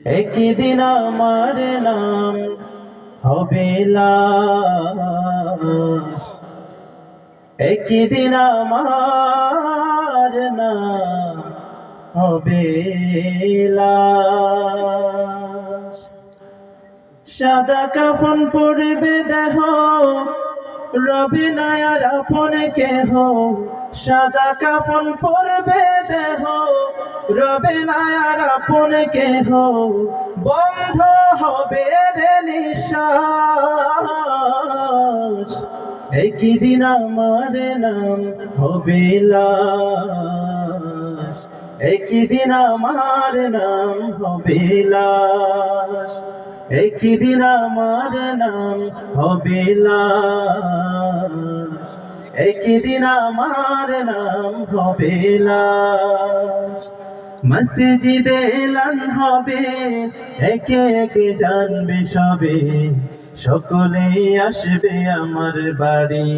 একদিন আমার নাম হবে লাশ, একদিন আমার নাম হবে লাশ। সাদা কাফন পরবে দেহ, রবে না আর আপন কেহ। সাদা কাফন পরবে দেহ, রবে না আর আপন কেহ। বন্ধ হবে রে নিঃশ্বাস, একদিন আমার নাম হবে লাশ, একদিন আমার নাম হবে লাশ, একদিন আমার নাম হবে লাশ, একদিন আমার নাম হবে লাশ। মসজিদে এলান হবে, একে একে জানবে সবে, সকলে আসবে আমার বাড়ি।